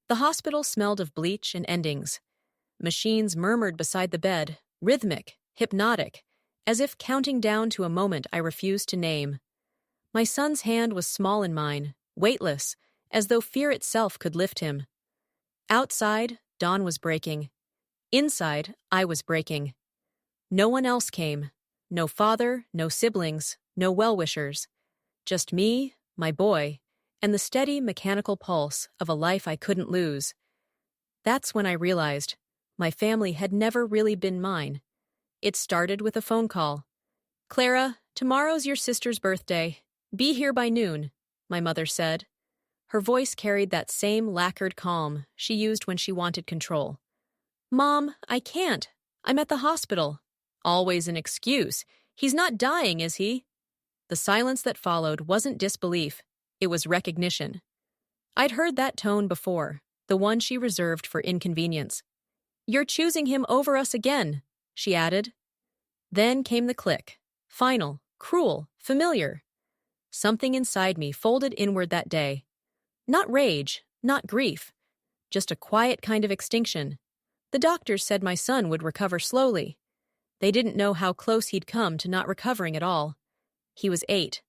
The hospital smelled of bleach and endings. Machines murmured beside the bed, rhythmic, hypnotic, as if counting down to a moment I refused to name. My son's hand was small in mine, weightless, as though fear itself could lift him. Outside, dawn was breaking. Inside, I was breaking. No one else came. No father, no siblings, no well-wishers. Just me, my boy, and the steady, mechanical pulse of a life I couldn't lose. That's when I realized my family had never really been mine. It started with a phone call. "Clara, tomorrow's your sister's birthday. Be here by noon," my mother said. Her voice carried that same lacquered calm she used when she wanted control. "Mom, I can't. I'm at the hospital." Always an excuse. "He's not dying, is he?" The silence that followed wasn't disbelief. It was recognition. I'd heard that tone before, the one she reserved for inconvenience. "You're choosing him over us again," she added. Then came the click. Final, cruel, familiar. Something inside me folded inward that day. Not rage, not grief. Just a quiet kind of extinction. The doctors said my son would recover slowly. They didn't know how close he'd come to not recovering at all. He was 8.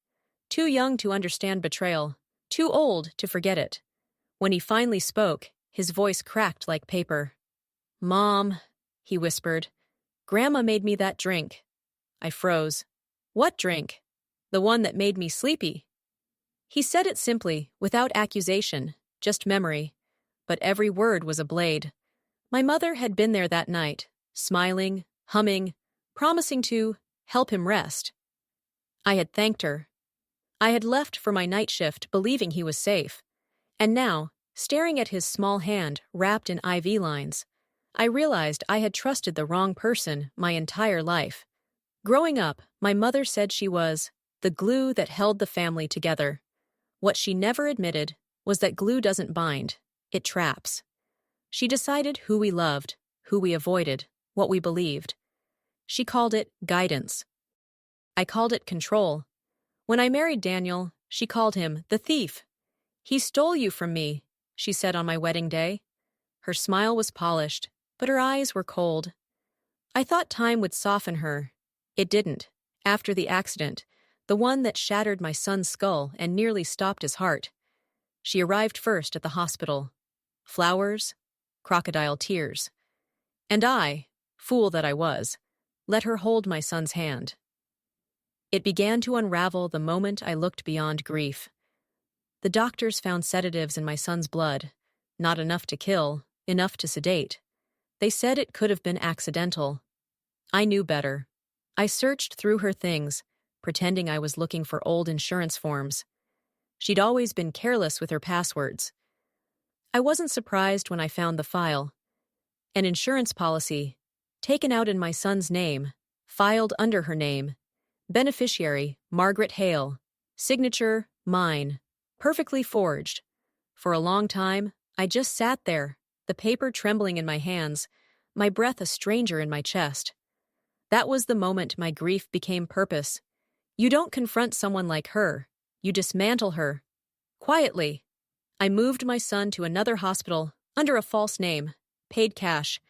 Too young to understand betrayal. Too old to forget it. When he finally spoke, his voice cracked like paper. "Mom," he whispered, "Grandma made me that drink." I froze. "What drink?" "The one that made me sleepy." He said it simply, without accusation, just memory. But every word was a blade. My mother had been there that night, smiling, humming, promising to help him rest. I had thanked her. I had left for my night shift believing he was safe. And now, staring at his small hand wrapped in IV lines, I realized I had trusted the wrong person my entire life. Growing up, my mother said she was the glue that held the family together. What she never admitted was that glue doesn't bind, it traps. She decided who we loved, who we avoided, what we believed. She called it guidance. I called it control. When I married Daniel, she called him the thief. "He stole you from me," she said on my wedding day. Her smile was polished, but her eyes were cold. I thought time would soften her. It didn't. After the accident, the one that shattered my son's skull and nearly stopped his heart. She arrived first at the hospital. Flowers, crocodile tears. And I, fool that I was, let her hold my son's hand. It began to unravel the moment I looked beyond grief. The doctors found sedatives in my son's blood, not enough to kill, enough to sedate. They said it could have been accidental. I knew better. I searched through her things, pretending I was looking for old insurance forms. She'd always been careless with her passwords. I wasn't surprised when I found the file. An insurance policy, taken out in my son's name, filed under her name. Beneficiary, Margaret Hale. Signature, mine. Perfectly forged. For a long time, I just sat there, the paper trembling in my hands, my breath a stranger in my chest. That was the moment my grief became purpose. You don't confront someone like her. You dismantle her. Quietly. I moved my son to another hospital, under a false name, paid cash.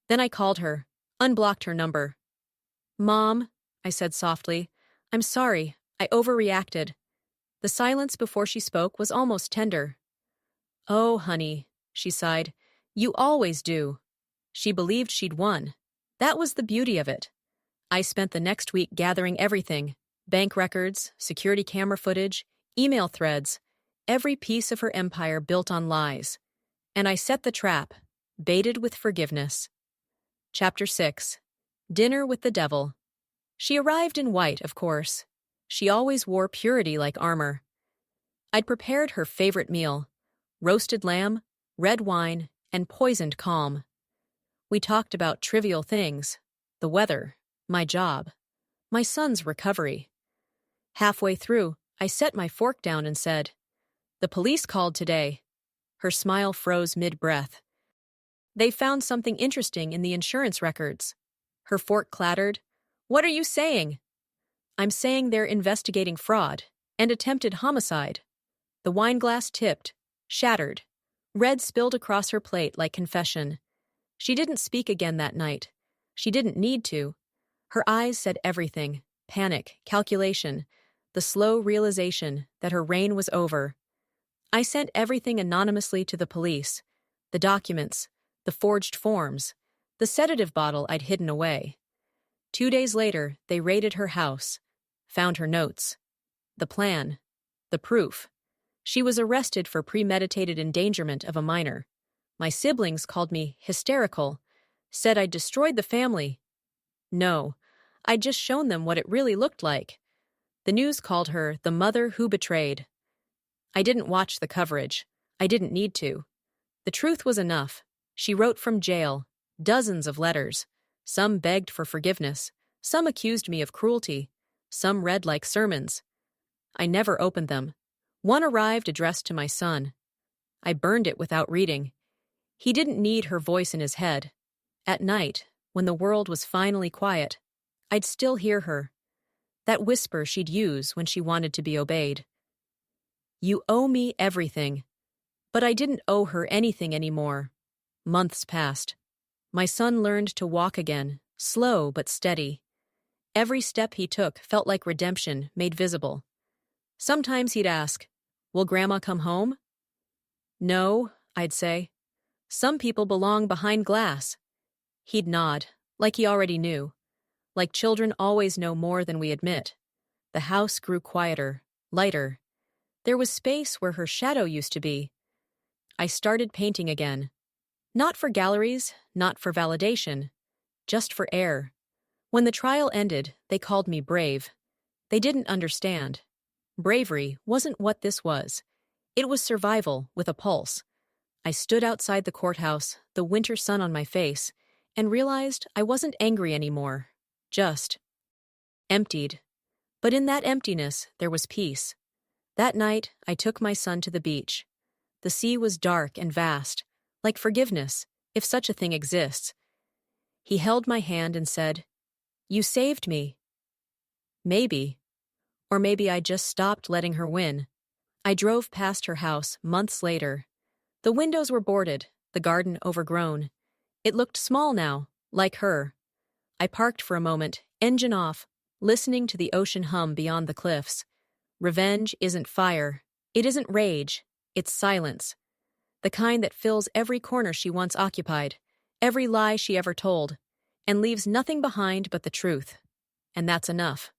Then I called her, unblocked her number. "Mom," I said softly, "I'm sorry, I overreacted." The silence before she spoke was almost tender. "Oh, honey," she sighed, "you always do." She believed she'd won. That was the beauty of it. I spent the next week gathering everything: bank records, security camera footage, email threads, every piece of her empire built on lies. And I set the trap, baited with forgiveness. Chapter 6. Dinner with the Devil. She arrived in white, of course. She always wore purity like armor. I'd prepared her favorite meal: roasted lamb, red wine, and poisoned calm. We talked about trivial things: the weather, my job, my son's recovery. Halfway through, I set my fork down and said, "The police called today." Her smile froze mid-breath. "They found something interesting in the insurance records." Her fork clattered. "What are you saying?" "I'm saying they're investigating fraud and attempted homicide." The wine glass tipped, shattered. Red spilled across her plate like confession. She didn't speak again that night. She didn't need to. Her eyes said everything: panic, calculation, the slow realization that her reign was over. I sent everything anonymously to the police: the documents, the forged forms, the sedative bottle I'd hidden away. 2 days later, they raided her house, found her notes, the plan, the proof. She was arrested for premeditated endangerment of a minor. My siblings called me hysterical, said I'd destroyed the family. No, I'd just shown them what it really looked like. The news called her the mother who betrayed. I didn't watch the coverage. I didn't need to. The truth was enough. She wrote from jail, dozens of letters. Some begged for forgiveness. Some accused me of cruelty. Some read like sermons. I never opened them. One arrived addressed to my son. I burned it without reading. He didn't need her voice in his head. At night, when the world was finally quiet, I'd still hear her. That whisper she'd use when she wanted to be obeyed. You owe me everything. But I didn't owe her anything anymore. Months passed. My son learned to walk again, slow but steady. Every step he took felt like redemption made visible. Sometimes he'd ask, "Will Grandma come home?" "No," I'd say. "Some people belong behind glass." He'd nod, like he already knew. Like children always know more than we admit. The house grew quieter, lighter. There was space where her shadow used to be. I started painting again. Not for galleries, not for validation. Just for air. When the trial ended, they called me brave. They didn't understand. Bravery wasn't what this was. It was survival with a pulse. I stood outside the courthouse, the winter sun on my face, and realized I wasn't angry anymore. Just emptied. But in that emptiness, there was peace. That night, I took my son to the beach. The sea was dark and vast, like forgiveness, if such a thing exists. He held my hand and said, "You saved me." Maybe. Or maybe I just stopped letting her win. I drove past her house months later. The windows were boarded, the garden overgrown. It looked small now, like her. I parked for a moment, engine off, listening to the ocean hum beyond the cliffs. Revenge isn't fire. It isn't rage. It's silence. The kind that fills every corner she once occupied, every lie she ever told, and leaves nothing behind but the truth. And that's enough.